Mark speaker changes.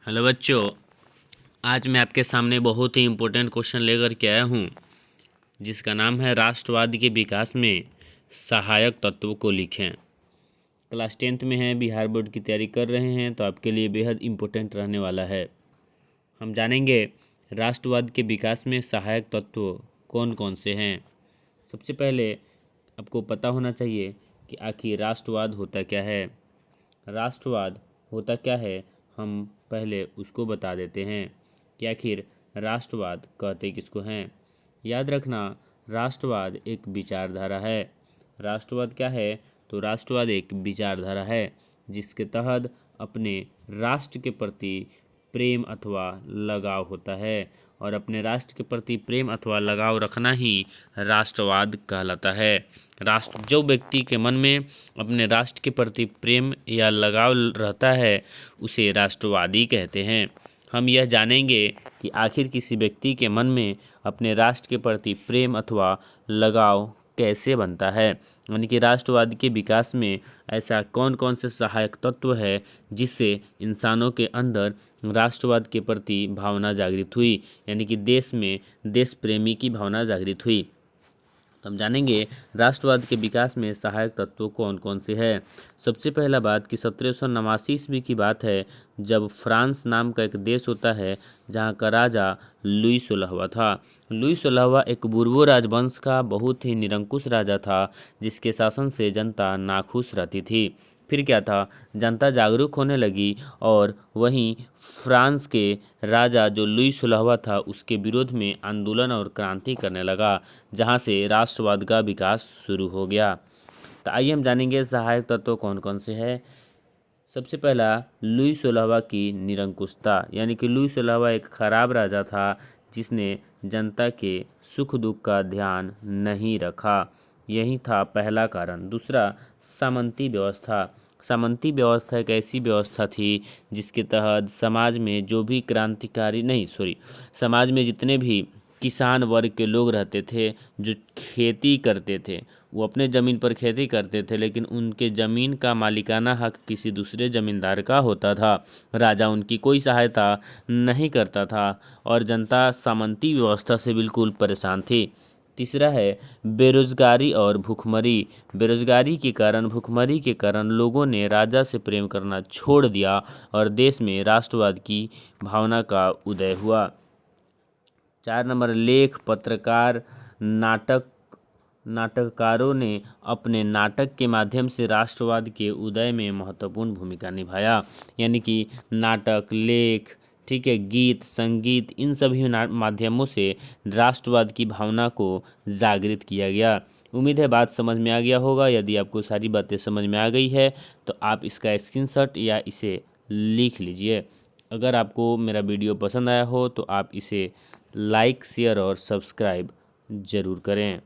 Speaker 1: Hello बच्चों, आज मैं आपके सामने बहुत ही इम्पोर्टेंट क्वेश्चन लेकर के आया हूँ जिसका नाम है राष्ट्रवाद के विकास में सहायक तत्वों को लिखें। क्लास 10th में हैं, बिहार बोर्ड की तैयारी कर रहे हैं तो आपके लिए बेहद इम्पोर्टेंट रहने वाला है। हम जानेंगे राष्ट्रवाद के विकास में सहायक तत्व कौन कौन से हैं। सबसे पहले आपको पता होना चाहिए कि आखिर राष्ट्रवाद होता क्या है। राष्ट्रवाद होता क्या है, हम पहले उसको बता देते हैं कि आखिर राष्ट्रवाद कहते किसको हैं। याद रखना, राष्ट्रवाद एक विचारधारा है। राष्ट्रवाद क्या है? तो राष्ट्रवाद एक विचारधारा है जिसके तहत अपने राष्ट्र के प्रति प्रेम अथवा लगाव होता है और अपने राष्ट्र के प्रति प्रेम अथवा लगाव रखना ही राष्ट्रवाद कहलाता है। जो व्यक्ति के मन में अपने राष्ट्र के प्रति प्रेम या लगाव रहता है उसे राष्ट्रवादी कहते हैं। हम यह जानेंगे कि आखिर किसी व्यक्ति के मन में अपने राष्ट्र के प्रति प्रेम अथवा लगाव कैसे बनता है, यानी कि राष्ट्रवाद के विकास में ऐसा कौन कौन से सहायक तत्व है जिससे इंसानों के अंदर राष्ट्रवाद के प्रति भावना जागृत हुई, यानी कि देश में देश प्रेमी की भावना जागृत हुई। तो हम जानेंगे राष्ट्रवाद के विकास में सहायक तत्व कौन कौन से हैं। सबसे पहला बात कि 1789 ईस्वी की बात है जब फ्रांस नाम का एक देश होता है जहाँ का राजा लुई 16वां था। लुई 16वां एक बूर्बो राजवंश का बहुत ही निरंकुश राजा था जिसके शासन से जनता नाखुश रहती थी। फिर क्या था, जनता जागरूक होने लगी और वहीं फ्रांस के राजा जो लुई 16वां था उसके विरोध में आंदोलन और क्रांति करने लगा, जहां से राष्ट्रवाद का विकास शुरू हो गया। तो आइए हम जानेंगे सहायक तत्व कौन कौन से हैं। सबसे पहला, लुई 16वां की निरंकुशता, यानी कि लुई 16वां एक खराब राजा था जिसने जनता के सुख दुख का ध्यान नहीं रखा, यही था पहला कारण। दूसरा, सामंती व्यवस्था। सामंती व्यवस्था एक ऐसी व्यवस्था थी जिसके तहत समाज में जो भी समाज में जितने भी किसान वर्ग के लोग रहते थे जो खेती करते थे वो अपने ज़मीन पर खेती करते थे, लेकिन उनके ज़मीन का मालिकाना हक किसी दूसरे ज़मींदार का होता था। राजा उनकी कोई सहायता नहीं करता था और जनता सामंती व्यवस्था से बिल्कुल परेशान थी। तीसरा है बेरोजगारी और भूखमरी। बेरोजगारी के कारण, भूखमरी के कारण लोगों ने राजा से प्रेम करना छोड़ दिया और देश में राष्ट्रवाद की भावना का उदय हुआ। 4 नंबर, लेख, पत्रकार, नाटककारों ने अपने नाटक के माध्यम से राष्ट्रवाद के उदय में महत्वपूर्ण भूमिका निभाया, यानी कि नाटक, लेख, ठीक है, गीत, संगीत, इन सभी माध्यमों से राष्ट्रवाद की भावना को जागृत किया गया। उम्मीद है बात समझ में आ गया होगा। यदि आपको सारी बातें समझ में आ गई है तो आप इसका स्क्रीनशॉट या इसे लिख लीजिए। अगर आपको मेरा वीडियो पसंद आया हो तो आप इसे लाइक, शेयर और सब्सक्राइब ज़रूर करें।